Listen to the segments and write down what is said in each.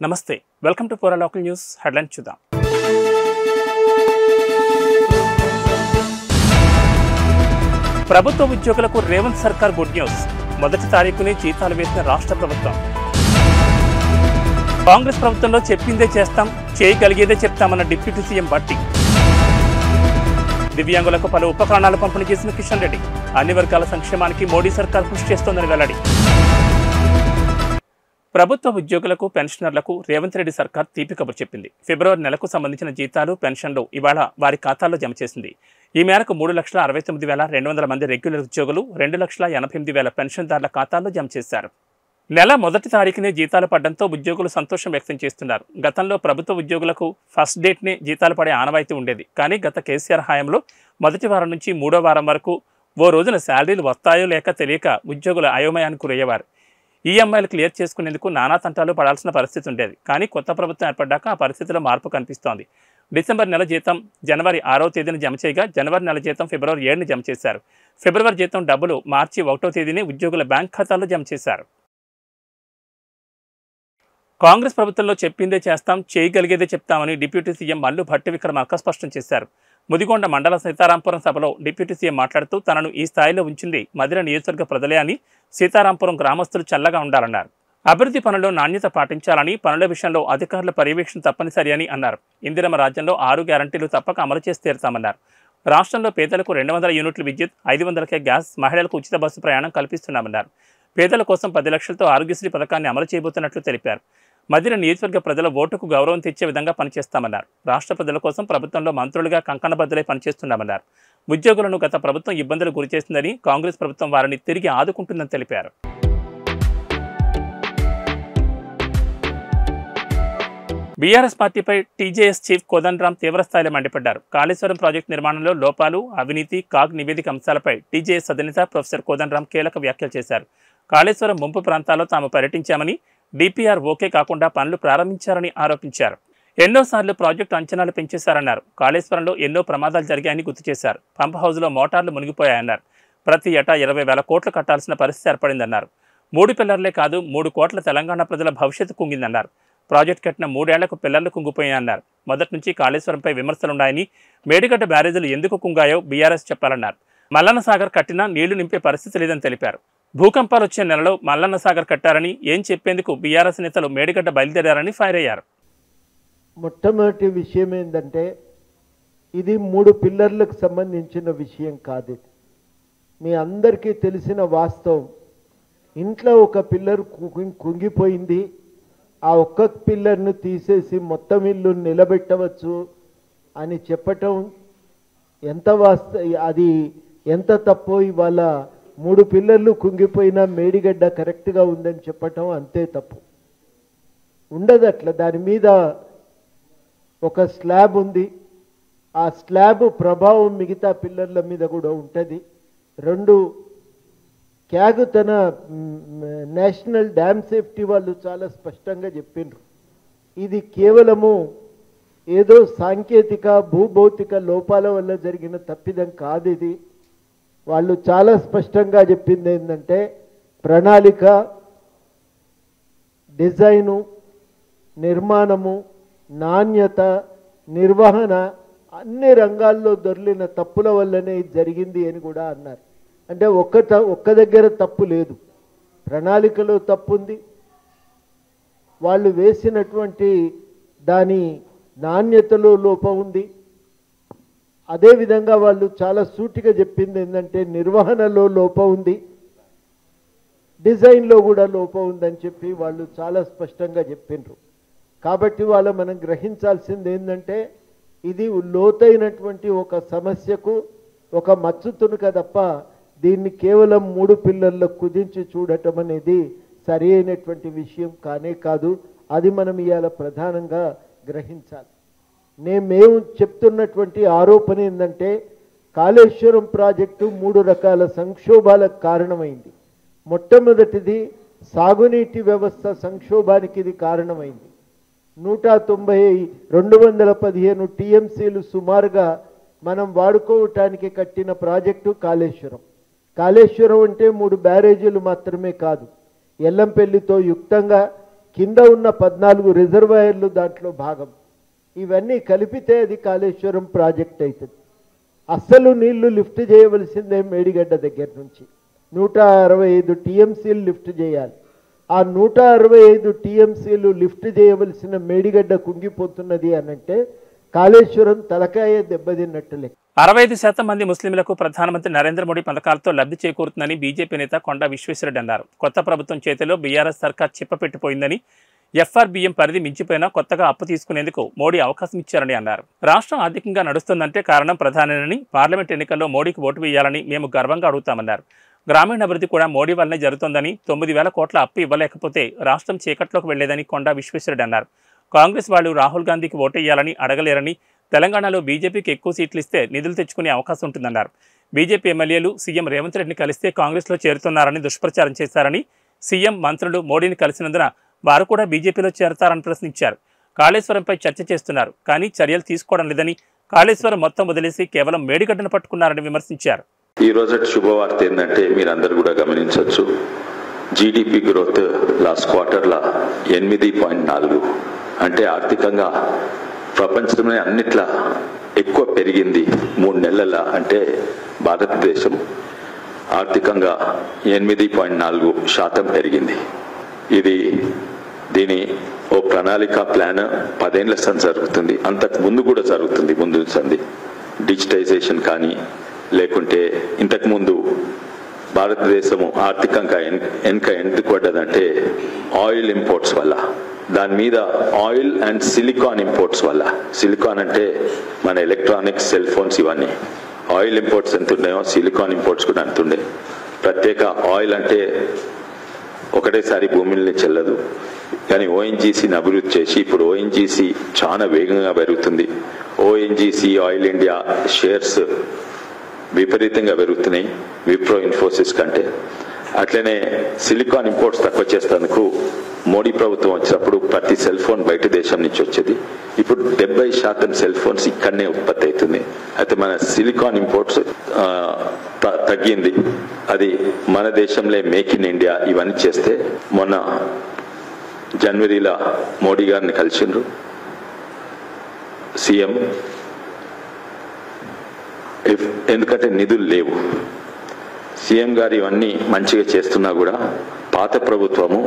నమస్తే welcome to పోరా local news headline చూద్దాం. ప్రభుత్వ ఉద్యోగులకు రేవంత్ సర్కార్ గుడ్ న్యూస్. మొదటి తారీఖునే జీతాలు వేసిన రాష్ట్ర ప్రభుత్వం. కాంగ్రెస్ ప్రభుత్వంలో చెప్పిందే చేస్తాం, చేయగలిగేదే చెప్తామన్న డిప్యూటీ సీఎం భట్టి. దివ్యాంగులకు పలు ఉపకరణాలు పంపిణీ చేసిన కిషన్ రెడ్డి. అన్ని వర్గాల సంక్షేమానికి మోడీ సర్కార్ కృషి చేస్తోందని వెల్లడి. ప్రభుత్వ ఉద్యోగులకు పెన్షనర్లకు రేవంత్ రెడ్డి సర్కార్ తీపి కబురు చెప్పింది. ఫిబ్రవరి నెలకు సంబంధించిన జీతాలు పెన్షన్లు ఇవాళ వారి ఖాతాల్లో జమ చేసింది. ఈ మేరకు 3,69,200 మంది రెగ్యులర్ ఉద్యోగులు 2,88,000 పెన్షన్దారుల ఖాతాల్లో జమ చేశారు. నెల మొదటి తారీఖునే జీతాలు పడడంతో ఉద్యోగులు సంతోషం వ్యక్తం చేస్తున్నారు. గతంలో ప్రభుత్వ ఉద్యోగులకు ఫస్ట్ డేట్నే జీతాలు పడే ఆనవాయితీ ఉండేది. కానీ గత కేసీఆర్ హయాంలో మొదటి వారం నుంచి మూడో వారం వరకు ఓ రోజున శాలరీలు వస్తాయో లేక తెలియక ఉద్యోగులు అయోమయానికి గురయ్యేవారు. ఈఎంఐలు క్లియర్ చేసుకునేందుకు నానా తంటాలు పడాల్సిన పరిస్థితి ఉండేది. కానీ కొత్త ప్రభుత్వం ఏర్పడ్డాక ఆ పరిస్థితిలో మార్పు కనిపిస్తోంది. డిసెంబర్ నెల జీతం జనవరి 6వ తేదీన జమ చేయగా జనవరి నెల జీతం ఫిబ్రవరి 7ని జమ చేశారు. ఫిబ్రవరి జీతం డబ్బులు మార్చి 1వ తేదీని ఉద్యోగుల బ్యాంక్ ఖాతాల్లో జమ చేశారు. కాంగ్రెస్ ప్రభుత్వంలో చెప్పిందే చేస్తాం, చేయగలిగేదే చెప్తామని డిప్యూటీ సీఎం మల్లు భట్టి విక్రమార్క స్పష్టం చేశారు. ముదిగొండ మండల సీతారాంపురం సభలో డిప్యూటీ సీఎం మాట్లాడుతూ తనను ఈ స్థాయిలో ఉంచింది మధిర నియోజకవర్గ ప్రజలే అని, సీతారాంపురం గ్రామస్తులు చల్లగా ఉండాలన్నారు. అభివృద్ధి పనుల్లో నాణ్యత పాటించాలని, పనుల విషయంలో అధికారుల పర్యవేక్షణ తప్పనిసరి అని అన్నారు. ఇందిరమ్మ రాజ్యంలో 6 గ్యారంటీలు తప్పక అమలు చేసి తీరుతామన్నారు. రాష్ట్రంలో పేదలకు 200 యూనిట్ల విద్యుత్, 500కే గ్యాస్, మహిళలకు ఉచిత బస్సు ప్రయాణం కల్పిస్తున్నామన్నారు. పేదల కోసం 10 లక్షలతో ఆరోగ్యశ్రీ పథకాన్ని అమలు చేయబోతున్నట్లు తెలిపారు. మధిర నియోజకవర్గ ప్రజల ఓటుకు గౌరవం తెచ్చే విధంగా పనిచేస్తామన్నారు. రాష్ట్ర ప్రజల కోసం ప్రభుత్వంలో మంత్రులుగా కంకణబద్దులై పనిచేస్తున్నామన్నారు. ఉద్యోగులను గత ప్రభుత్వం ఇబ్బందులు గురిచేసిందని, కాంగ్రెస్ ప్రభుత్వం వారిని తిరిగి ఆదుకుంటుందని తెలిపారు. బీఆర్ఎస్ పార్టీపై టీజేఎస్ చీఫ్ కోదండరాం తీవ్రస్థాయిలో మండిపడ్డారు. కాళేశ్వరం ప్రాజెక్టు నిర్మాణంలో లోపాలు, అవినీతి, కాగ్ నివేదిక అంశాలపై టీజేఎస్ అధినేత ప్రొఫెసర్ కోదండరాం కీలక వ్యాఖ్యలు చేశారు. కాళేశ్వరం ముంపు ప్రాంతాల్లో తాము పర్యటించామని, డిపిఆర్ ఓకే కాకుండా పనులు ప్రారంభించారని ఆరోపించారు. ఎన్నోసార్లు ప్రాజెక్టు అంచనాలు పెంచేశారన్నారు. కాళేశ్వరంలో ఎన్నో ప్రమాదాలు జరిగాయని గుర్తు చేశారు. పంప్ హౌజ్లో మోటార్లు మునిగిపోయాయన్నారు. ప్రతి ఏటా 20,000 కోట్లు కట్టాల్సిన పరిస్థితి ఏర్పడిందన్నారు. 3 పిల్లర్లే కాదు 3 కోట్ల తెలంగాణ ప్రజల భవిష్యత్తు కుంగిందన్నారు. ప్రాజెక్టు కట్టిన 3 ఏళ్లకు పిల్లర్లు కుంగిపోయాయన్నారు. మొదటి నుంచి కాళేశ్వరంపై విమర్శలున్నాయని, మేడిగడ్డ బ్యారేజీలు ఎందుకు కుంగాయో బీఆర్ఎస్ చెప్పాలన్నారు. మల్లన్న సాగర్ కట్టినా నీళ్లు నింపే పరిస్థితి లేదని తెలిపారు. భూకంపాలు వచ్చే నెలలో మల్లన్న సాగర్ కట్టారని ఏం చెప్పేందుకు బీఆర్ఎస్ నేతలు మేడిగడ్డ బయలుదేరారని ఫైర్ అయ్యారు. మొట్టమొదటి విషయం ఏంటంటే, ఇది 3 పిల్లర్లకు సంబంధించిన విషయం కాదు. మీ అందరికీ తెలిసిన వాస్తవం. ఇంట్లో ఒక పిల్లర్ కుంగిపోయింది. ఆ ఒక్క పిల్లర్ను తీసేసి మొత్తం ఇల్లు నిలబెట్టవచ్చు అని చెప్పటం ఎంత అది ఎంత తప్పో, ఇవాళ 3 పిల్లర్లు కుంగిపోయినా మేడిగడ్డ కరెక్ట్గా ఉందని చెప్పటం అంతే తప్పు. ఉండదు అట్లా. దాని మీద ఒక స్లాబ్ ఉంది. ఆ స్లాబ్ ప్రభావం మిగతా పిల్లర్ల మీద కూడా ఉంటుంది. 2 క్యాగ్ తన నేషనల్ డ్యామ్ సేఫ్టీ వాళ్ళు చాలా స్పష్టంగా చెప్పిండ్రు. ఇది కేవలము ఏదో సాంకేతిక భూభౌతిక లోపాల వల్ల జరిగిన తప్పిదం కాదు. ఇది వాళ్ళు చాలా స్పష్టంగా చెప్పింది ఏంటంటే, ప్రణాళిక, డిజైను, నిర్మాణము, నాణ్యత, నిర్వహణ అన్ని రంగాల్లో దొర్లిన తప్పుల వల్లనే ఇది జరిగింది అని కూడా అన్నారు. అంటే ఒక్క దగ్గర తప్పు లేదు. ప్రణాళికలో తప్పు ఉంది, వాళ్ళు వేసినటువంటి దాని నాణ్యతలో లోపం ఉంది. అదేవిధంగా వాళ్ళు చాలా సూటిగా చెప్పింది ఏంటంటే, నిర్వహణలో లోపం ఉంది, డిజైన్లో కూడా లోపం ఉందని చెప్పి వాళ్ళు చాలా స్పష్టంగా చెప్పిండ్రు. కాబట్టి మనం గ్రహించాల్సింది ఏంటంటే, ఇది లోతైనటువంటి ఒక సమస్యకు ఒక మచ్చు తునక తప్ప దీన్ని కేవలం 3 పిల్లర్లకు కుదించి చూడటం అనేది సరి అయినటువంటి విషయం కానే కాదు. అది మనం ఇవాళ ప్రధానంగా గ్రహించాలి. మేము చెప్తున్నటువంటి ఆరోపణ ఏంటంటే, కాళేశ్వరం ప్రాజెక్టు 3 రకాల సంక్షోభాలకు కారణమైంది. మొట్టమొదటిది సాగునీటి వ్యవస్థ సంక్షోభానికి ఇది కారణమైంది. 215 టీఎంసీలు సుమారుగా మనం వాడుకోవటానికి కట్టిన ప్రాజెక్టు కాళేశ్వరం. కాళేశ్వరం అంటే 3 బ్యారేజీలు మాత్రమే కాదు, ఎల్లంపల్లితో యుక్తంగా కింద ఉన్న 14 రిజర్వాయర్లు దాంట్లో భాగం. ఇవన్నీ కలిపితే అది కాళేశ్వరం ప్రాజెక్ట్ అవుతుంది. అస్సలు నీళ్లు లిఫ్ట్ చేయవలసిందే మేడిగడ్డ దగ్గర నుంచి 165 టీఎంసీలు లిఫ్ట్ చేయాలి. ఆ 165 టీఎంసీలు లిఫ్ట్ చేయవలసిన మేడిగడ్డ కుంగిపోతున్నది అనంటే కాళేశ్వరం తలకాయ దెబ్బతిన్నట్టులే. 65% మంది ముస్లింలకు ప్రధానమంత్రి నరేంద్ర మోడీ పథకాలతో లబ్ధి చేకూరుతుందని బీజేపీ నేత కొండా విశ్వేశ్వరరెడ్డి అన్నారు. కొత్త ప్రభుత్వం చేతిలో బీఆర్ఎస్ సర్కార్ చిప్పపెట్టిపోయిందని, ఎఫ్ఆర్బీఎం పరిధి మించిపోయినా కొత్తగా అప్పు తీసుకునేందుకు మోడీ అవకాశం ఇచ్చారని అన్నారు. రాష్ట్రం ఆర్థికంగా నడుస్తుందంటే కారణం ప్రధానేనని, పార్లమెంట్ ఎన్నికల్లో మోడీకి ఓటు వేయాలని మేము గర్వంగా అడుగుతామన్నారు. గ్రామీణాభివృద్ధి కూడా మోడీ వల్లనే జరుగుతోందని, 9,000 కోట్ల అప్పు ఇవ్వలేకపోతే రాష్ట్రం చీకట్లోకి వెళ్లేదని కొండా విశ్వేశ్వరరెడ్డి అన్నారు. కాంగ్రెస్ వాళ్ళు రాహుల్ గాంధీకి ఓటేయాలని అడగలేరని, తెలంగాణలో బీజేపీకి ఎక్కువ సీట్లు ఇస్తే నిధులు తెచ్చుకునే అవకాశం ఉంటుందన్నారు. బీజేపీ ఎమ్మెల్యేలు సీఎం రేవంత్ రెడ్డిని కలిస్తే కాంగ్రెస్లో చేరుతున్నారని దుష్ప్రచారం చేశారని, సీఎం మంత్రులు మోడీని కలిసినందున వారు కూడా బీజేపీలో చేరతారని ప్రశ్నించారు. కాళేశ్వరంపై చర్చ చేస్తున్నారు, కానీ చర్యలు తీసుకోవడం లేదని, కాళేశ్వరం మొత్తం వదిలేసి కేవలం మేడిగడ్డను పట్టుకున్నారని విమర్శించారు. ఈ రోజు శుభవార్త ఏంటంటే మీరందరూ కూడా గమనించవచ్చు, జీడిపి గ్రోత్ లాస్ట్ క్వార్టర్లో 8.4, అంటే ఆర్థికంగా ప్రపంచంలో అన్నిట్లా ఎక్కువ పెరిగింది 3 నెలల. అంటే భారతదేశం ఆర్థికంగా 8.4% పెరిగింది. ఇది దీని ఓ ప్రణాళిక ప్లాన్ 10 ఏళ్ల సంది జరుగుతుంది, అంతకు ముందు కూడా జరుగుతుంది. ముందు సంది డిజిటైజేషన్ కానీ, లేకుంటే ఇంతకుముందు భారతదేశము ఆర్థికంగా ఎందుకు పడ్డదంటే ఆయిల్ ఇంపోర్ట్స్ వల్ల. దాని మీద ఆయిల్ అండ్ సిలికాన్ ఇంపోర్ట్స్ వల్ల. సిలికాన్ అంటే మన ఎలక్ట్రానిక్స్, సెల్ ఫోన్స్, ఇవన్నీ. ఆయిల్ ఇంపోర్ట్స్ ఎంత ఉన్నాయో సిలికాన్ ఇంపోర్ట్స్ కూడా అంత ఉండే. ప్రత్యేక ఆయిల్ అంటే ఒకటేసారి భూమిని చెల్లదు, కానీ ఓఎన్జీసీని అభివృద్ధి చేసి ఇప్పుడు ఓఎన్జీసీ చాలా వేగంగా పెరుగుతుంది. ఓఎన్జీసీ ఆయిల్ ఇండియా షేర్స్ విపరీతంగా పెరుగుతున్నాయి విప్రో, ఇన్ఫోసిస్ కంటే. అట్లనే సిలికాన్ ఇంపోర్ట్స్ తక్కువ చేసేందుకు మోడీ ప్రభుత్వం వచ్చినప్పుడు ప్రతి సెల్ ఫోన్ బయట దేశం నుంచి వచ్చేది. ఇప్పుడు 70% సెల్ ఫోన్స్ ఇక్కడనే ఉత్పత్తి అవుతుంది. అయితే మన సిలికాన్ ఇంపోర్ట్స్ తగ్గింది. అది మన దేశంలో మేక్ ఇన్ ఇండియా ఇవన్నీ చేస్తే, మొన్న జనవరిలో మోడీ గారిని కలిసిండ్రు సీఎం. ఎందుకంటే నిధులు లేవు. సీఎం గారు ఇవన్నీ మంచిగా చేస్తున్నా కూడా పాత ప్రభుత్వము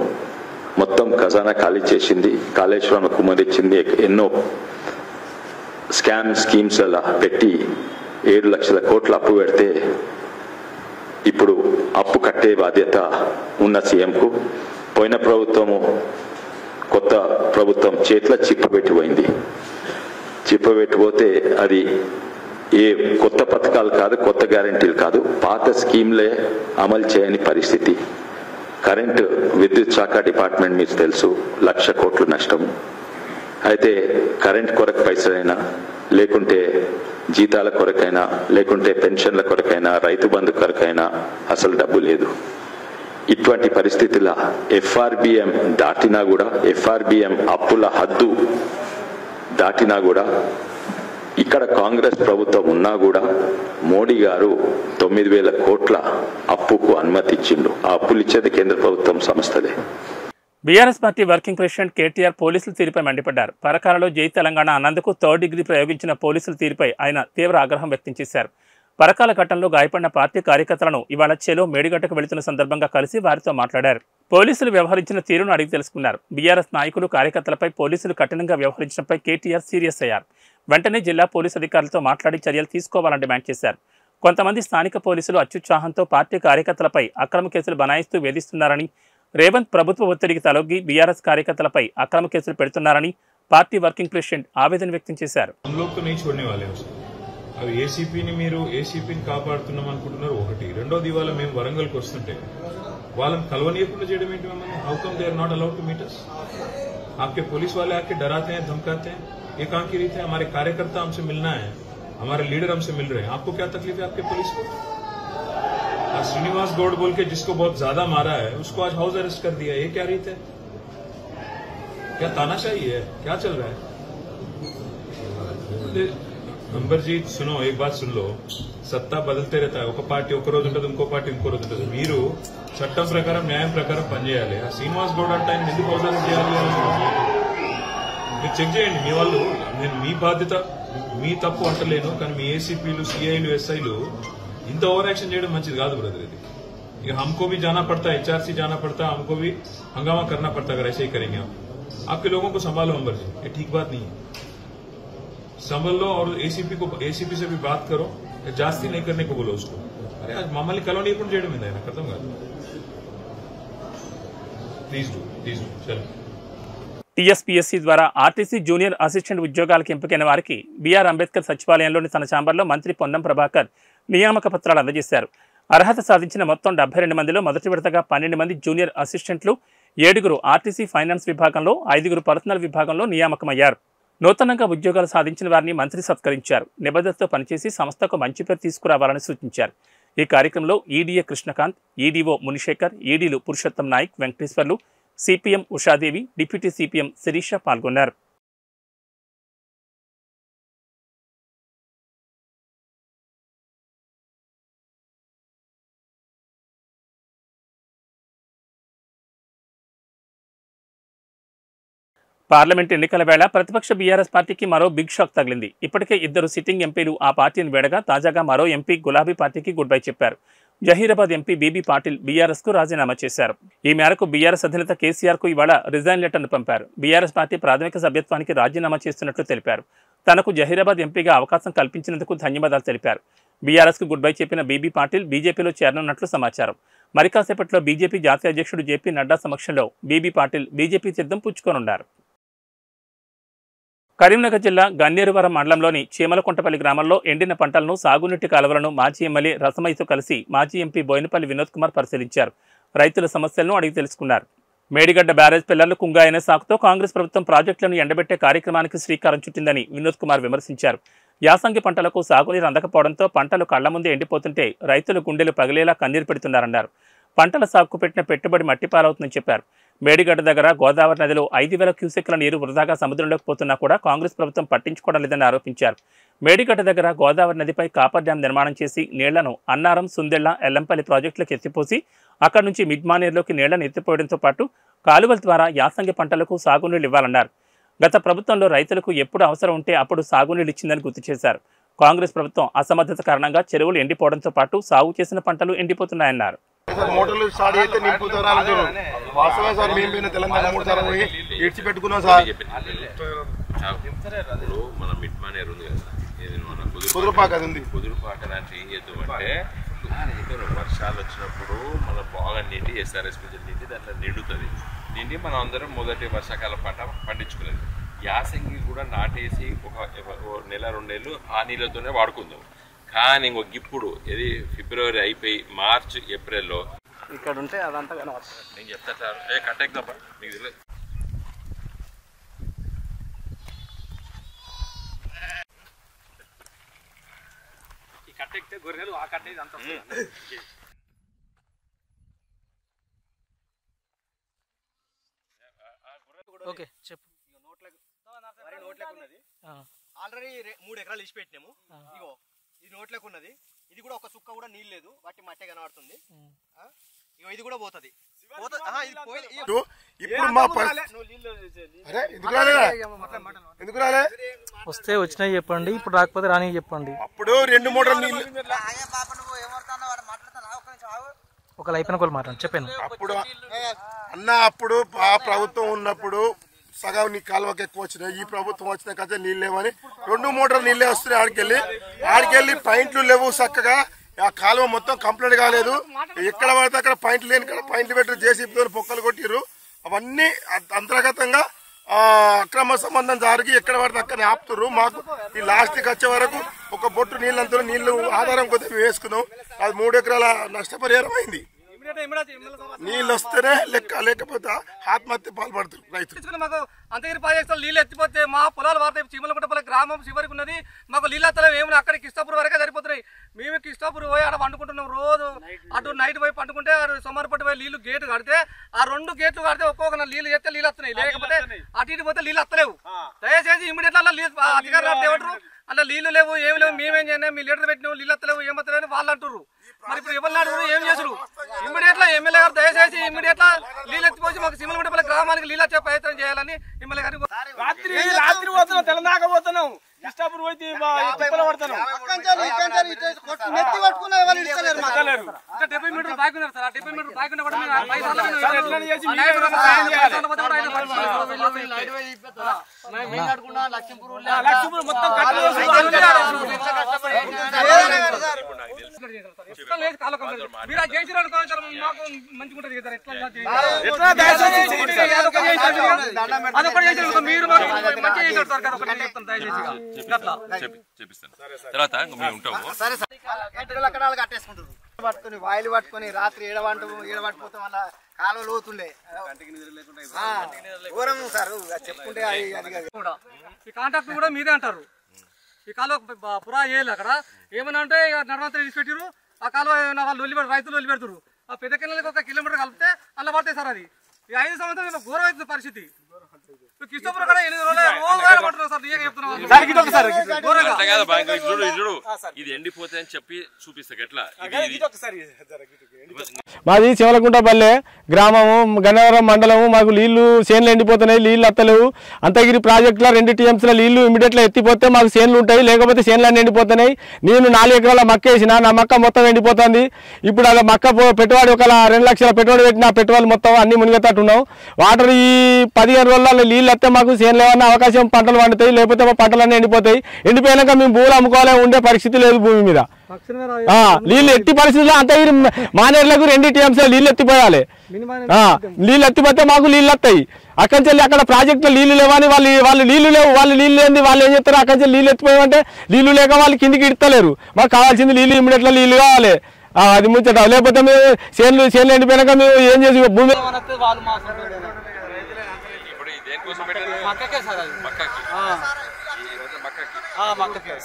మొత్తం ఖజానా ఖాళీ చేసింది, కాళేశ్వరం కుమ్మరించింది. ఎన్నో స్కీమ్స్ అలా పెట్టి 7 లక్షల కోట్ల అప్పు పెడితే ఇప్పుడు అప్పు కట్టే బాధ్యత ఉన్న సీఎంకు పోయిన ప్రభుత్వము కొత్త ప్రభుత్వం చేతిలో చిప్పబెట్టిపోయింది. చిప్పబెట్టిపోతే అది ఏ కొత్త పథకాలు కాదు, కొత్త గ్యారంటీలు కాదు, పాత స్కీమ్లే అమలు చేయని పరిస్థితి. కరెంటు విద్యుత్ శాఖ డిపార్ట్మెంట్ మీకు తెలుసు, 1,00,000 కోట్లు నష్టము. అయితే కరెంట్ కొరకు పైసలైనా, లేకుంటే జీతాల కొరకైనా, లేకుంటే పెన్షన్ల కొరకైనా, రైతు బంధు కొరకైనా అసలు డబ్బు లేదు. ఇటువంటి పరిస్థితుల ఎఫ్ఆర్బిఎం దాటినా కూడా, ఎఫ్ఆర్బిఎం అప్పుల హద్దు దాటినా కూడా, ఇక్కడ కాంగ్రెస్ ప్రభుత్వం ఉన్నా కూడా మోడీ గారు 9,000 కోట్ల అప్పుకు అనుమతి ఇచ్చిండు. ఆ అప్పులు ఇచ్చేది కేంద్ర ప్రభుత్వం సంస్థలే. BRS party working president KTR పోలీసుల తీరుపై మండిపడ్డారు. పరకాలలో జై తెలంగాణ అన్నందుకు 3rd డిగ్రీ ప్రయోగించిన పోలీసుల తీరుపై ఆయన తీవ్ర ఆగ్రహం వ్యక్తం చేశారు. పరకాల ఘటనలో గాయపడిన పార్టీ కార్యకర్తలను ఇవాళ చెలో మేడిగడ్డకు వెళుతున్న సందర్భంగా కలిసి వారితో మాట్లాడారు. పోలీసులు వ్యవహరించిన తీరును అడిగి తెలుసుకున్నారు. బీఆర్ఎస్ నాయకులు, కార్యకర్తలపై పోలీసులు కఠినంగా వ్యవహరించడంపై కేటీఆర్ సీరియస్ అయ్యారు. వెంటనే జిల్లా పోలీసు అధికారులతో మాట్లాడి చర్యలు తీసుకోవాలని డిమాండ్ చేశారు. కొంతమంది స్థానిక పోలీసులు అత్యుత్సాహంతో పార్టీ కార్యకర్తలపై అక్రమ కేసులు బనాయిస్తూ వేధిస్తున్నారని, రేవంత్ ప్రభుత్వ ఒత్తిడికి తలొగ్గి బీఆర్ఎస్ కార్యకర్తలపై అక్రమ కేసులు పెడుతున్నారని పార్టీ వర్కింగ్ ప్రెసిడెంట్ ఆవేదన వ్యక్తం చేశారు. అవి ఏసీపీని మీరు ఏసీపీని కాపాడుతున్నాం అనుకుంటున్నారు ఒకటి. రెండోది ఇవాళ మేము వరంగల్కి వస్తుంటే వాళ్ళని కలవనీయకుండా చేయడం ఏంటి మమ్మల్ని? How come they are not allowed to meet us? आपके पुलिस वाले आके डराते हैं, धमकाते हैं, ये कहां की रीत है? हमारे कार्यकर्ता हमसे मिलना है, हमारे लीडर हमसे मिल रहे हैं, आपको क्या तकलीफ है आपके पुलिस को? आज श्रीनिवास गौड़ बोल के जिसको बहुत ज्यादा मारा है उसको आज हाउस अरेस्ट कर दिया, ये क्या रीत है? क्या तानाशाही है? क्या चल रहा है? अंबरजीत सुनो, एक बात सुन लो, सत्ता बदलते रहता है. ఒక పార్టీ ఒక రోజు ఉంటుంది, ఇంకో పార్టీ ఇంకో రోజు ఉంటుంది. మీరు చట్టం ప్రకారం న్యాయం ప్రకారం పనిచేయాలి. ఆ శ్రీనివాస్ గౌడ్ అంటే ఆయన ఎందుకు అవసరం చేయాలి? మీరు చెక్ చేయండి. మీ వాళ్ళు, నేను మీ బాధ్యత, మీ తప్పు అంటలేను, కానీ మీ ఏసీపీలు, సిఐలు, ఎస్ఐలు ఇంత ఓవర్ యాక్షన్ చేయడం మంచిది కాదు బ్రదర్. ఇది ఇక हमको भी जाना पड़ता है, HRC जाना पड़ता है, हमको भी हंगामा करना पड़ता है. अगर ऐसे ही करेंगे आप, आपके लोगों को संभालो अंबर जी, ये ठीक बात नहीं है. संभल लो और एसीपी से भी बात करो, जास्ती नहीं करने को बोलो उसको. अरे आज मम्मल्ని కలవనీయకుండా చేయడం ఏంది? నాకు అర్థం కాదు. ప్లీజ్ డూ చలో. టీఎస్పీఎస్సీ ద్వారా ఆర్టీసీ జూనియర్ అసిస్టెంట్ ఉద్యోగాలకు ఎంపికైన వారికి బీఆర్ అంబేద్కర్ సచివాలయంలోని తన ఛాంబర్లో మంత్రి పొన్నం ప్రభాకర్ నియామక పత్రాలు అందజేశారు. అర్హత సాధించిన మొత్తం 72 మందిలో మొదటి విడతగా 12 మంది జూనియర్ అసిస్టెంట్లు, 7 ఆర్టీసీ ఫైనాన్స్ విభాగంలో, 5 పర్సనల్ విభాగంలో నియామకమయ్యారు. నూతనంగా ఉద్యోగాలు సాధించిన వారిని మంత్రి సత్కరించారు. నిబద్ధతతో పనిచేసి సంస్థకు మంచి పేరు తీసుకురావాలని సూచించారు. ఈ కార్యక్రమంలో ఈడీఏ కృష్ణకాంత్, ఈడీఓ మునిశేఖర్, ఈడీలు Purushottam Naik, Venkateswarlu, CPM Ushadevi, deputy CPM Sirisha పాల్గొన్నారు. పార్లమెంట్ ఎన్నికల వేళ ప్రతిపక్ష బీఆర్ఎస్ పార్టీకి మరో బిగ్ షాక్ తగిలింది. ఇప్పటికే 2 సిట్టింగ్ ఎంపీలు ఆ పార్టీని వేడగా తాజాగా మరో ఎంపీ గులాబీ పార్టీకి గుడ్ బై చెప్పారు. జహీరాబాద్ ఎంపీ బీబీ పాటిల్ బీఆర్ఎస్కు రాజీనామా చేశారు. ఈ మేరకు బీఆర్ఎస్ అధినేత కేసీఆర్కు ఇవాళ రిజైన్ లెటర్ను పంపారు. బీఆర్ఎస్ పార్టీ ప్రాథమిక సభ్యత్వానికి రాజీనామా చేస్తున్నట్లు తెలిపారు. తనకు జహీరాబాద్ ఎంపీగా అవకాశం కల్పించినందుకు ధన్యవాదాలు తెలిపారు. బీఆర్ఎస్కు గుడ్ బై చెప్పిన బీబీ పాటిల్ బీజేపీలో చేరనున్నట్లు సమాచారం. మరి కాసేపట్లో బీజేపీ జాతీయ అధ్యక్షుడు జేపీ నడ్డా సమక్షంలో బీబీ పాటిల్ బీజేపీ తీర్థం పుచ్చుకోనున్నారు. కరీంనగర్ జిల్లా గన్నేరువరం మండలంలోని చీమలకుంటపల్లి గ్రామంలో ఎండిన పంటలను, సాగునీటి కాలువలను మాజీ ఎమ్మెల్యే రసమయ్యతో కలిసి మాజీ ఎంపీ బోయినపల్లి వినోద్ కుమార్ పరిశీలించారు. రైతుల సమస్యలను అడిగి తెలుసుకున్నారు. మేడిగడ్డ బ్యారేజ్ పిల్లర్లు కుంగాయనే సాకుతో కాంగ్రెస్ ప్రభుత్వం ప్రాజెక్టులను ఎండబెట్టే కార్యక్రమానికి శ్రీకారం చుట్టిందని వినోద్ కుమార్ విమర్శించారు. యాసంగి పంటలకు సాగునీరు అందకపోవడంతో పంటలు కళ్ల ముందే ఎండిపోతుంటే రైతులు గుండెలు పగిలేలా కన్నీరు పెడుతున్నారన్నారు. పంటల సాగుకు పెట్టిన పెట్టుబడి మట్టిపాలవుతుందని చెప్పారు. మేడిగడ్డ దగ్గర గోదావరి నదిలో 5,000 క్యూసెక్ల నీరు వృధాగా సముద్రంలోకి పోతున్నా కూడా కాంగ్రెస్ ప్రభుత్వం పట్టించుకోవడం లేదని ఆరోపించారు. మేడిగడ్డ దగ్గర గోదావరి నదిపై కాపర్ డ్యాం నిర్మాణం చేసి నీళ్లను అన్నారం, సుందెళ్ల, ఎల్లంపల్లి ప్రాజెక్టులకు ఎత్తిపోసి అక్కడి నుంచి మిడ్మానేరులోకి నీళ్లను ఎత్తిపోయడంతో పాటు కాలువల ద్వారా యాసంగి పంటలకు సాగునీళ్లు ఇవ్వాలన్నారు. గత ప్రభుత్వంలో రైతులకు ఎప్పుడు అవసరం ఉంటే అప్పుడు సాగునీళ్లు ఇచ్చిందని గుర్తు చేశారు. కాంగ్రెస్ ప్రభుత్వం అసమర్థత కారణంగా చెరువులు ఎండిపోవడంతో పాటు సాగు చేసిన పంటలు ఎండిపోతున్నాయన్నారు. మోటార్లు స్టార్ట్ అయితే నింపుతారా వాస్తవే సార్. మేము తెలంగాణ 3 సార్లు పోయి ఇడ్చిపెట్టుకున్నాం సార్. ఇప్పుడు మన మిడ్మానేరు ఉంది కదా, ఇది మన కుదురుపాక ఉంది. కుదురుపాక దాంట్లో ఏం చేద్దామంటే వర్షాలు వచ్చినప్పుడు మన బాగా నిండి ఎస్ఆర్ఎస్పీ నిండి దాంట్లో నిండుతుంది. నిండి మనం అందరం మొదటి వర్షాకాల పంట పండించుకోలేదు. యాసంగి కూడా నాటేసి ఒక 1-2 నెలలు ఆ నీళ్ళతోనే వాడుకుందాం. కానీ ఇప్పుడు ఇది ఫిబ్రవరి అయిపోయి మార్చ్, ఏప్రిల్లో ఇక్కడ ఉంటే అదంతా నేను చెప్తా సార్. కట్టెక్ తప్ప మీకు తెలియదు. ఈ కట్టెక్తే గొర్రెలు ఆ కట్టే అంతా ఓకే చెప్పు. నోట్లోకి ఉన్నది ఆల్రెడీ 3 ఎకరాలు ఇచ్చి పెట్టినాము. ఇగో ఇది నోట్లోకి ఉన్నది. ఇది కూడా ఒక చుక్క కూడా నీళ్ళు లేదు, వాటి మట్టే కనబడుతుంది. ఇగో ఇది కూడా పోతుంది. వస్తే వచ్చినాయి చెప్పండి, ఇప్పుడు రాకపోతే రాని చెప్పండి. అప్పుడు 2 మోటార్లు నీళ్ళు ఒకళ్ళు అయిపోయిన ఒకళ్ళు మాట్లాడి చెప్పాను. అప్పుడు అప్పుడు ఆ ప్రభుత్వం ఉన్నప్పుడు సగం నీ కాలువకి ఎక్కువ వచ్చినాయి. ఈ ప్రభుత్వం వచ్చిన కదా నీళ్ళు లేవని 2 మోటార్లు నీళ్ళే వస్తున్నాయి. ఆడికెళ్ళి పాయింట్లు లేవు చక్కగా. ఆ కాలువ మొత్తం కంప్లీట్ కాలేదు. ఎక్కడ పడితే అక్కడ పాయింట్లు లేని కదా పాయింట్లు పెట్టి జేసీబీతో పొక్కలు కొట్టిర్రు. అవన్నీ అంతర్గతంగా అక్రమ సంబంధం జరిగి ఎక్కడ పడితే అక్కడ ఆపుతుర్రు. మాకు ఈ లాస్ట్కి వచ్చే వరకు ఒక బొట్టు నీళ్ళు ఆధారం కొద్దిగా వేసుకున్నాం. అది 3 ఎకరాల నష్టపరిహారం అయింది. నీళ్ళు వస్తేనే లెక్క, లేకపోతే ఆత్మహత్య పాల్పడుతారు రైతులు. మాకు అంతగిరి ప్రాజెక్టులో నీళ్ళు ఎత్తిపోతే మా పొలాలు వాడతాయి. చీమలకుంటపల్లి గ్రామం చివరికి ఉన్నది. మాకు నీళ్ళు ఎత్తలేవు. ఏమైనా అక్కడ కిష్టాపూర్ వరకే సరిపోతున్నాయి. మేము కిష్టాపూర్ పోయి ఆడ పండుకుంటున్నాం. రోజు అటు నైట్ పోయి పండుకుంటే సోమవారపట్టి పోయి నీళ్లు గేటు కడితే ఆ 2 గేట్లు కడితే ఒక్కొక్క నీళ్ళు చేస్తే నీళ్ళు వస్తున్నాయి. లేకపోతే అటు ఇటు పోతే నీళ్ళు వస్తలేవు. దయచేసి ఇమీడియట్ అధికారులు ఏమంటారు, అంటే నీళ్లు లేవు ఏమి లేవు మేమేం చేయనా మీ లీటర్ పెట్టినావు నీళ్ళు వస్తలేవు ఏమత్తలేవు వాళ్ళు అంటారు. మరి ఇప్పుడు ఎవరు అడుగురు ఏం చేసుడు? ఇమ్మీడియట్ గా ఎమ్మెల్యే గారు దయచేసి ఇమ్మీడియట్ గా నీళ్ళు ఎత్తిపోసి మాకు సింగల్గుట్టపల్లి గ్రామానికి నీళ్ళు వచ్చే ప్రయత్నం చేయాలని ఎమ్మెల్యే గారికి రాత్రి పోతున్నాం తెలంగాణ పోతున్నాం ఇష్టాపూర్ పోయి తిప్పలు పడుతున్నాం 70 మీటర్లు బాగా ఉన్నారు సార్. 70 మీటర్లు బాగా ఉన్నా కూడా మీరు చేసిన మాకు మంచిగా ఉంటుంది కదా. అదొకటి చేసిన మీరు మంచిగా చేశారు సార్ కదా. ఒకటి చెప్తాను దయచేసి చెప్పిస్తాను తర్వాత మేము ఉంటాము. కట్టేసుకుంటారు పట్టుకుని వాయిలు పట్టుకుని రాత్రి ఏడబట్టిపోతాం వల్ల కాలువ లోతుండే ఘోరం సార్ చెప్పుకుంటే ఈ కాంట్రాక్ట్ కూడా మీదే అంటారు. ఈ కాలువ పురా వేయాలి అక్కడ ఏమన్నా అంటే నడవంతా విడిచిపెట్టారు. ఆ కాలువ వాళ్ళు రైతులు వదిలి పెడతారు. ఆ పెద్ద కిలోకి 1 కిలోమీటర్ కలిపితే అలా పడతాయి సార్. అది ఈ 5 సంవత్సరాలు ఘోరం అవుతుంది పరిస్థితి. కిష్టపురం కూడా 8 రోజులు పడుతున్నారు సార్. ఇది ఎండిపోతే అని చెప్పి చూపిస్తా ఎట్లా. మాది చివలకుంటపల్లె గ్రామము గన్నవరం మండలము. మాకు నీళ్లు చేనులు ఎండిపోతున్నాయి, నీళ్లు అత్తలేవు. అంతగిరి ప్రాజెక్టులో 2 TMCల నీళ్లు ఇమీడియట్గా ఎత్తిపోతే మాకు చేనులు ఉంటాయి, లేకపోతే చేనులు అన్నీ ఎండిపోతున్నాయి. నేను 4 ఎకరాల మక్క వేసిన, నా మక్క మొత్తం ఎండిపోతుంది. ఇప్పుడు అది మక్క పెట్టుబడి ఒక 2 లక్షల పెట్టుబడి పెట్టిన పెట్టుబడి మొత్తం అన్ని మునిగేటట్టు ఉన్నాం. వాటర్ ఈ 15 రోజుల్లో నీళ్ళు వస్తే మాకు చేనులు ఏమన్నా అవకాశం పంటలు పండుతాయి, లేకపోతే మా పంటలన్నీ ఎండిపోతాయి. ఎండిపోయాక మేము భూములు అమ్ముకోవాలి, ఉండే పరిస్థితి లేదు భూమి మీద. నీళ్ళు ఎత్తి పరిస్థితుల్లో అంతగిరి మానేర్లకు 2 TMCల నీళ్ళు ఎత్తిపోయాలి. నీళ్ళు ఎత్తిపోతే మాకు నీళ్ళు వస్తాయి. అక్కడి నుంచి అక్కడ ప్రాజెక్టులో నీళ్లు లేవని వాళ్ళు నీళ్లు లేవు, వాళ్ళు నీళ్ళు లేని వాళ్ళు ఏం చెప్తారు? అక్కడి నుంచి నీళ్ళు ఎత్తిపోయామంటే నీళ్లు లేక వాళ్ళు కిందికి ఇడతలేరు. మాకు కావాల్సింది నీళ్ళు, ఇమ్మీడియట్గా నీళ్ళు కావాలి. అది ముంచట. లేకపోతే మేము చేనులు ఎండిపోయాక మేము ఏం చేసి భూమి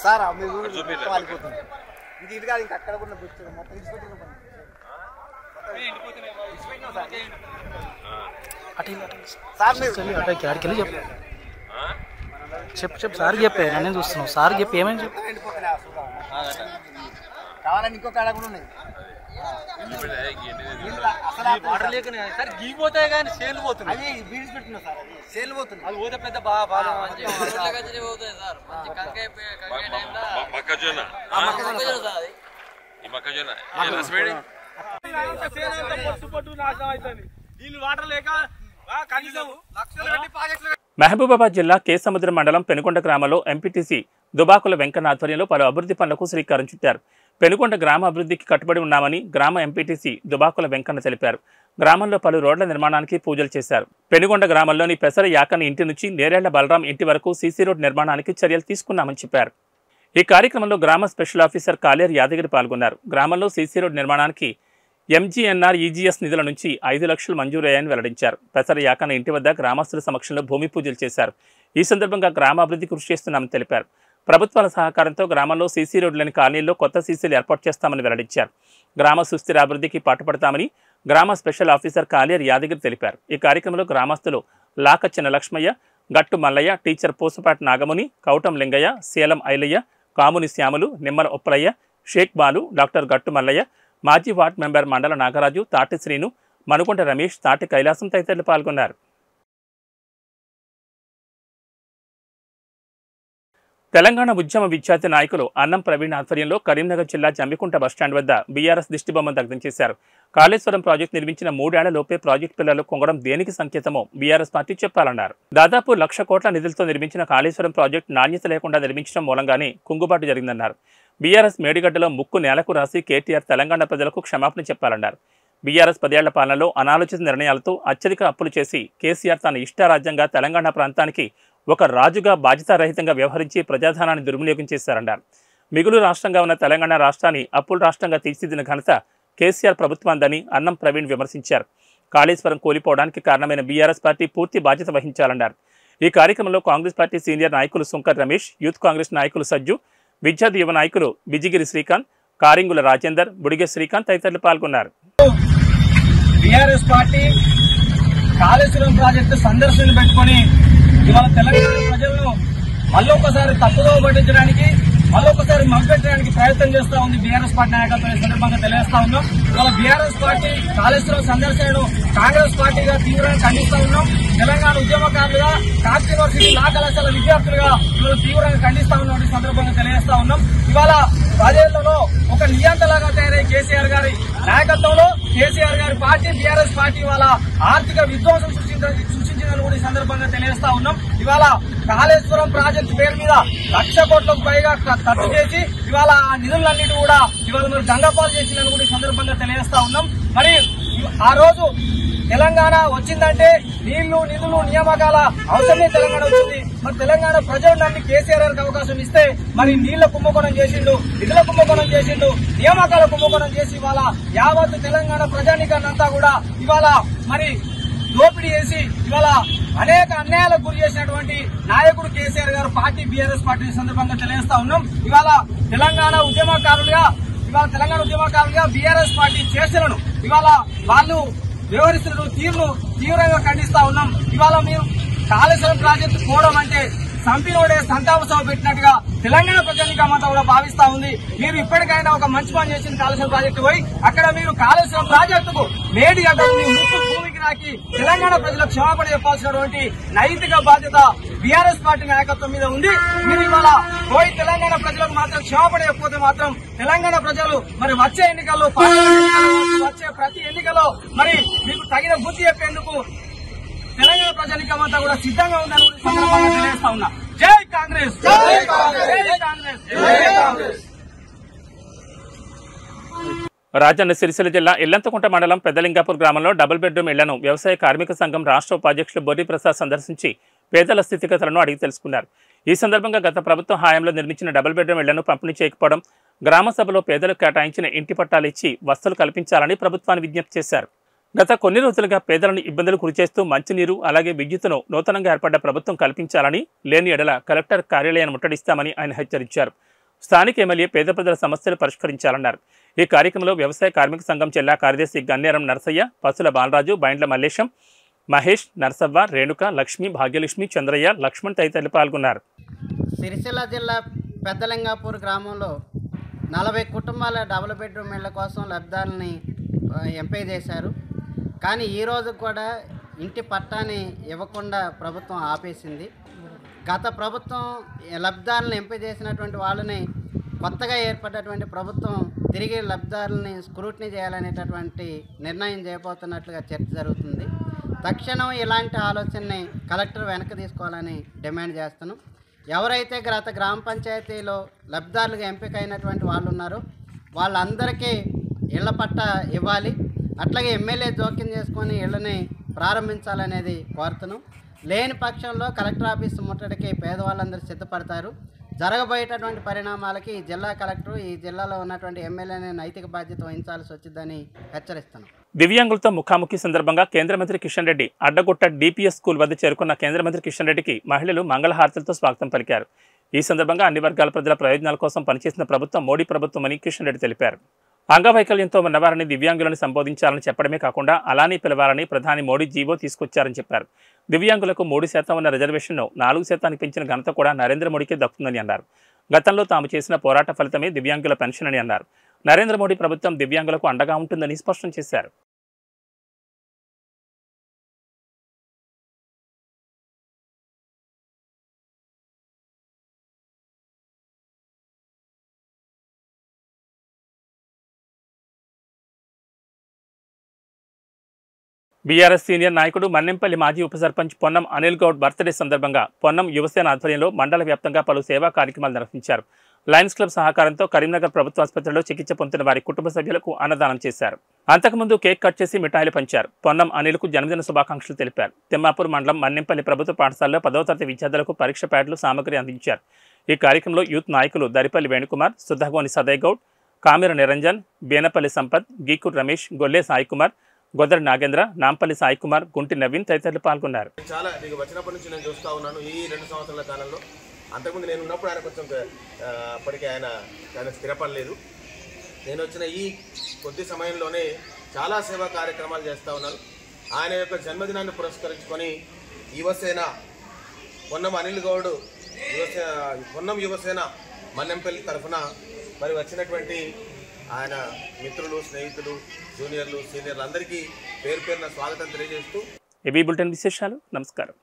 సార్ ఇది కాదు ఇంకా అక్కడ కూడా మొత్తం చెప్పు సార్ చెప్పే నేను చూస్తున్నావు. సార్ చెప్పి ఏమని చెప్పు కావాలని ఇంకొక కాడ కూడా ఉన్నాయి. వాటర్ లేకనే సార్ గీపోతాయి కానీ సేలు పోతుంది. అది బీడ్స్ పెట్టుకున్నా సార్. అది సేల్ పోతుంది. అది పోతే పెద్ద బాగా మొక్కజొన్న మహబూబాబాద్ జిల్లా కేసముద్రం మండలం పెనుకొండ గ్రామంలో ఎంపీటీసీ దుబాకుల వెంకన్న ఆధ్వర్యంలో పలు అభివృద్ధి పనులకు శ్రీకారం చుట్టారు. పెనుకొండ గ్రామ అభివృద్ధికి కట్టుబడి ఉన్నామని గ్రామ ఎంపీటీసీ దుబాకుల వెంకన్న తెలిపారు. గ్రామంలో పలు రోడ్ల నిర్మాణానికి పూజలు చేశారు. పెనుకొండ గ్రామంలోని పెసర యాకన్న ఇంటి నుంచి నేరేళ్ల బలరాం ఇంటి వరకు సీసీ రోడ్ నిర్మాణానికి చర్యలు తీసుకున్నామని చెప్పారు. ఈ కార్యక్రమంలో గ్రామ స్పెషల్ ఆఫీసర్ కాలేరు యాదగిరి పాల్గొన్నారు. గ్రామంలో సీసీ రోడ్ నిర్మాణానికి ఎంజీఎన్ఆర్ ఈజీఎస్ నిధుల నుంచి 5 లక్షలు మంజూరయ్యాయని వెల్లడించారు. పెసర యాకన్న ఇంటి వద్ద గ్రామస్తుల సమక్షంలో భూమి పూజలు చేశారు. ఈ సందర్భంగా గ్రామాభివృద్ధి కృషి చేస్తున్నామని తెలిపారు. ప్రభుత్వాల సహకారంతో గ్రామంలో సీసీ రోడ్లని కాలనీల్లో కొత్త సీసీలు ఏర్పాటు చేస్తామని వెల్లడించారు. గ్రామ సుస్థిర అభివృద్ధికి పాటుపడతామని గ్రామ స్పెషల్ ఆఫీసర్ కాలేరు యాదగిరి తెలిపారు. ఈ కార్యక్రమంలో గ్రామస్తులు లాకచ్చిన లక్ష్మయ్య, గట్టు మల్లయ్య, టీచర్ పూసపాటి నాగముని, కౌటం లింగయ్య, శీలం ఐలయ్య, కాముని శ్యాములు, నిమ్మల ఉప్పలయ్య, షేక్ బాలు, డాక్టర్ గట్టు మల్లయ్య, మాజీ వార్డ్ మెంబర్ మండల నాగరాజు, తాటి శ్రీను, మనుకొండ రమేష్, తాటి కైలాసం తదితరులు పాల్గొన్నారు. తెలంగాణ ఉద్యమ విద్యార్థి నాయకులు అన్నం ప్రవీణ్ ఆధ్వర్యంలో కరీంనగర్ జిల్లా జమ్మికుంట బస్టాండ్ వద్ద బీఆర్ఎస్ దిష్టిబొమ్మను దగ్ధం చేశారు. కాళేశ్వరం ప్రాజెక్టు నిర్మించిన 3 ఏళ్లలోపే ప్రాజెక్టు పిల్లలు కొంగడం దేనికి సంకేతమో బీఆర్ఎస్ పార్టీ చెప్పాలన్నారు. దాదాపు 1,00,000 కోట్ల నిధులతో నిర్మించిన కాళేశ్వరం ప్రాజెక్టు నాణ్యత లేకుండా నిర్మించడం మూలంగానే కుంగుబాటు జరిగిందన్నారు. బీఆర్ఎస్ మేడిగడ్డలో ముక్కు నేలకు రాసి కేటీఆర్ తెలంగాణ ప్రజలకు క్షమాపణ చెప్పాలన్నారు. బీఆర్ఎస్ 10 ఏళ్ల పాలనలో అనాలోచిత నిర్ణయాలతో అత్యధిక అప్పులు చేసి కేసీఆర్ తన ఇష్టారాజ్యంగా తెలంగాణ ప్రాంతానికి ఒక రాజుగా బాధ్యతారహితంగా వ్యవహరించి ప్రజాధనాన్ని దుర్వినియోగం చేశారన్నారు. మిగులు రాష్ట్రంగా ఉన్న తెలంగాణ రాష్ట్రాన్ని అప్పుల రాష్ట్రంగా తీర్చిదిద్దిన ఘనత కేసీఆర్ ప్రభుత్వాందని అన్నం ప్రవీణ్ విమర్శించారు. కాళేశ్వరం కూలిపోవడానికి కారణమైన బీఆర్ఎస్ పార్టీ పూర్తి బాధ్యత వహించాలన్నారు. ఈ కార్యక్రమంలో కాంగ్రెస్ పార్టీ సీనియర్ నాయకులు సుంకర్ రమేష్, యూత్ కాంగ్రెస్ నాయకులు సజ్జు, విద్యార్థి యువ నాయకులు బిజిగిరి శ్రీకాంత్, కారింగుల రాజేందర్, బుడిగె శ్రీకాంత్ తదితరులు పాల్గొన్నారు. బీఆర్ఎస్ పార్టీ కాళేశ్వరం ప్రాజెక్టు సందర్శనలు పెట్టుకొని ఇవాళ తెలంగాణ ప్రజలను మళ్ళొకసారి తప్పుదో పట్టించడానికి మళ్ళొకసారి మభ్యపెట్టడానికి ప్రయత్నం చేస్తా ఉంది బీఆర్ఎస్ పార్టీ నాయకత్వం. ఈ సందర్భంగా తెలియజేస్తా ఉన్నాం. ఇవాళ బీఆర్ఎస్ పార్టీ కాళేశ్వరం సందర్శనను కాంగ్రెస్ పార్టీగా తీవ్రంగా ఖండిస్తా ఉన్నాం. తెలంగాణ ఉద్యమకారులుగా కాకతీయ యూనివర్సిటీ లా కళాశాల విద్యార్థులుగా ఇవాళ తీవ్రంగా ఖండిస్తా ఉన్నాం. ఈ సందర్భంగా తెలియజేస్తా ఉన్నాం. ఇవాళ 10 ఏళ్లలో ఒక నియంతలాగా తయారై కేసీఆర్ గారి నాయకత్వంలో కేసీఆర్ గారి పార్టీ బీఆర్ఎస్ పార్టీ వాళ్ళ ఆర్థిక విధ్వంసం సృష్టించిందని కూడా ఈ సందర్భంగా తెలియజేస్తా ఉన్నాం. ఇవాళ కాళేశ్వరం ప్రాజెక్టు పేరు మీద 1,00,000 కోట్లకు పైగా ఖర్చు చేసి ఇవాళ ఆ నిధులన్నిటి కూడా ఇవాళ మరి గంగపాలు చేసిందని కూడా ఈ సందర్భంగా తెలియజేస్తా ఉన్నాం. మరి ఆ రోజు తెలంగాణ వచ్చిందంటే నీళ్లు నిధులు నియామకాల అవసరమే తెలంగాణ వచ్చింది. మరి తెలంగాణ ప్రజలందరినీ కేసీఆర్ గారికి అవకాశం ఇస్తే మరి నీళ్ల కుంభకోణం చేసిండు, నిధుల కుంభకోణం చేసిండు, నియామకాల కుంభకోణం చేసి ఇవాళ యావత్ తెలంగాణ ప్రజానీకాన్నంతా కూడా ఇవాళ మరి దోపిడీ చేసి ఇవాళ అనేక అన్యాయాలకు గురి చేసినటువంటి నాయకుడు కేసీఆర్ గారు పార్టీ బీఆర్ఎస్ పార్టీ సందర్భంగా తెలియజేస్తా ఉన్నాం. ఇవాళ తెలంగాణ ఉద్యమకారులుగా బీఆర్ఎస్ పార్టీ చేష్టలను ఇవాళ వాళ్ళు వ్యవహరిస్తున్న తీరును తీవ్రంగా ఖండిస్తా ఉన్నాం. ఇవాళ మీరు కాళేశ్వరం ప్రాజెక్టు పోవడం అంటే సంపినోడే సంతాప సభ పెట్టినట్టుగా తెలంగాణ ప్రజానీకమంతా కూడా భావిస్తా ఉంది. మీరు ఇప్పటికైనా ఒక మంచి పని చేసిన కాళేశ్వరం ప్రాజెక్టు పోయి అక్కడ మీరు కాళేశ్వరం ప్రాజెక్టుకు మేడి గడ్డకు మీ ముక్కు భూమికి రాకి తెలంగాణ ప్రజలకు క్షమాపణ చెప్పాల్సినటువంటి నైతిక బాధ్యత బీఆర్ఎస్ పార్టీ నాయకత్వం మీద ఉంది. మీరు ఇవాళ పోయి తెలంగాణ ప్రజలకు మాత్రం క్షమాపణ చెప్పకపోతే మాత్రం తెలంగాణ ప్రజలు మరి వచ్చే ఎన్నికల్లో వచ్చే ప్రతి ఎన్నికల్లో మరి మీకు తగిన బుద్ధి చెప్పేందుకు తెలంగాణ ప్రజానీకమంతా కూడా సిద్ధంగా ఉందని సందర్భంగా తెలియజేస్తా ఉన్నా. జై కాంగ్రెస్, జై కాంగ్రెస్, జై కాంగ్రెస్, జై కాంగ్రెస్. రాజన్న సిరిసిల్ల జిల్లా ఇల్లంతకుంట మండలం పెద్దలింగాపూర్ గ్రామంలో డబుల్ బెడ్రూమ్ ఇళ్లను వ్యవసాయ కార్మిక సంఘం రాష్ట్ర ఉపాధ్యక్షులు బొర్రి ప్రసాద్ సందర్శించి పేదల స్థితిగతులను అడిగి తెలుసుకున్నారు. ఈ సందర్భంగా గత ప్రభుత్వం హయాంలో నిర్మించిన డబుల్ బెడ్రూమ్ ఇళ్లను పంపిణీ చేయకపోవడం, గ్రామ సభలో పేదలకు కేటాయించిన ఇంటి పట్టాలు ఇచ్చి వసతులు కల్పించాలని ప్రభుత్వాన్ని విజ్ఞప్తి చేశారు. గత కొన్ని రోజులుగా పేదలను ఇబ్బందులు గురిచేస్తూ మంచినీరు అలాగే విద్యుత్తును నూతనంగా ఏర్పడ్డ ప్రభుత్వం కల్పించాలని, లేని ఎడల కలెక్టర్ కార్యాలయాన్ని ముట్టడిస్తామని ఆయన హెచ్చరించారు. స్థానిక ఎమ్మెల్యే పేద ప్రజల సమస్యలు పరిష్కరించాలన్నారు. ఈ కార్యక్రమంలో వ్యవసాయ కార్మిక సంఘం జిల్లా కార్యదర్శి గన్నేరం నరసయ్య, పసుల బాలరాజు, బైండ్ల మల్లేశం, మహేష్, నరసవ్వ, రేణుక, లక్ష్మి, భాగ్యలక్ష్మి, చంద్రయ్య, లక్ష్మణ్ తదితరులు పాల్గొన్నారు. సిరిసిల్ల జిల్లా పెద్దలింగాపూర్ గ్రామంలో 40 కుటుంబాల డబుల్ బెడ్రూమ్ ఇళ్ల కోసం లబ్ధాలని ఎంపిక చేశారు. కానీ ఈరోజు కూడా ఇంటి పట్టాని ఇవ్వకుండా ప్రభుత్వం ఆపేసింది. గత ప్రభుత్వం లబ్ధాలను ఎంపిక చేసినటువంటి వాళ్ళని కొత్తగా ఏర్పడినటువంటి ప్రభుత్వం తిరిగి లబ్ధాలని స్క్రూటినీ చేయాలనేటటువంటి నిర్ణయం చేయబోతున్నట్లుగా చర్చ జరుగుతుంది. తక్షణం ఇలాంటి ఆలోచనని కలెక్టర్ వెనక్కి తీసుకోవాలని డిమాండ్ చేస్తున్నాం. ఎవరైతే గత గ్రామ పంచాయతీలో లబ్ధాలుగా ఎంపిక అయినటువంటి వాళ్ళు ఉన్నారో వాళ్ళందరికీ ఇళ్ల పట్టా ఇవ్వాలి. అట్లాగే ఎమ్మెల్యే జోక్యం చేసుకొని ఇళ్లని ప్రారంభించాలనేది కోరుతున్నాం. లేని పక్షంలో కలెక్టర్ ఆఫీసు ముట్టడికి పేదవాళ్ళందరూ సిద్ధపడతారు. జరగబోయేటటువంటి పరిణామాలకి ఈ జిల్లా కలెక్టర్, ఈ జిల్లాలో ఉన్నటువంటి ఎమ్మెల్యేనే నైతిక బాధ్యత వహించాల్సి వచ్చిందని హెచ్చరిస్తున్నాం. దివ్యాంగులతో ముఖాముఖి సందర్భంగా కేంద్ర మంత్రి కిషన్ రెడ్డి అడ్డగుట్ట డిపిఎస్ స్కూల్ వద్ద చేరుకున్న కేంద్ర మంత్రి కిషన్ రెడ్డికి మహిళలు మంగళహారతులతో స్వాగతం పలికారు. ఈ సందర్భంగా అన్ని వర్గాల ప్రజల ప్రయోజనాల కోసం పనిచేసిన ప్రభుత్వం మోడీ ప్రభుత్వం అని కిషన్ రెడ్డి తెలిపారు. అంగవైకల్యంతో ఉన్నవారిని దివ్యాంగులను సంబోధించాలని చెప్పడమే కాకుండా అలానే పిలవాలని ప్రధాని మోడీ జీవో తీసుకొచ్చారని చెప్పారు. దివ్యాంగులకు 3% ఉన్న రిజర్వేషన్ను 4% పెంచిన ఘనత కూడా నరేంద్ర మోడీకే దక్కుతుందని అన్నారు. గతంలో తాము చేసిన పోరాట ఫలితమే దివ్యాంగుల పెన్షన్ అని అన్నారు. నరేంద్ర మోడీ ప్రభుత్వం దివ్యాంగులకు అండగా ఉంటుందని స్పష్టం చేశారు. బీఆర్ఎస్ సీనియర్ నాయకుడు మన్నెంపల్లి మాజీ ఉప సర్పంచ్ పొన్నం అనిల్ గౌడ్ బర్త్డే సందర్భంగా పొన్నం యువసేన ఆధ్వర్యంలో మండల వ్యాప్తంగా పలు సేవా కార్యక్రమాలు నిర్వహించారు. లయన్స్ క్లబ్ సహకారంతో కరీంనగర్ ప్రభుత్వ ఆసుపత్రిలో చికిత్స పొందుతున్న వారి కుటుంబ సభ్యులకు అన్నదానం చేశారు. అంతకుముందు కేక్ కట్ చేసి మిఠాయిలు పంచారు. పొన్నం అనిల్కు జన్మదిన శుభాకాంక్షలు తెలిపారు. తిమ్మాపూర్ మండలం మన్నెంపల్లి ప్రభుత్వ పాఠశాలలో 10వ తరగతి విద్యార్థులకు పరీక్ష ప్యాడ్లు సామగ్రి అందించారు. ఈ కార్యక్రమంలో యూత్ నాయకులు దరిపల్లి వేణుకుమార్, సుద్దగోని సదయ్ గౌడ్, కామిర నిరంజన్, బేనపల్లి సంపత్, గీకూర్ రమేష్, గొల్లే సాయికుమార్, గొదర్ నాగేంద్ర, నాంపల్లి సాయికుమార్, గుంటి నవీన్ తదితరులు పాల్గొన్నారు. చాలా నీకు వచ్చినప్పటి నుంచి నేను చూస్తూ ఉన్నాను. ఈ 2 సంవత్సరాల కాలంలో అంతకుముందు నేను ఉన్నప్పుడు ఆయన కొంచెం అప్పటికి ఆయన స్థిరపడలేదు. నేను వచ్చిన ఈ కొద్ది సమయంలోనే చాలా సేవా కార్యక్రమాలు చేస్తూ ఉన్నాను. ఆయన యొక్క జన్మదినాన్ని పురస్కరించుకొని యువసేన పొన్నం అనిల్ గౌడ్ పొన్నం యువసేన మన్నెంపల్లి తరఫున మరి వచ్చినటువంటి ఆయన మిత్రులు, స్నేహితులు, జూనియర్లు, సీనియర్లు అందరికీ పేరు పేరున స్వాగతం తెలియజేస్తూ ఏబీ బులెటిన్ విశేషాలు. నమస్కారం.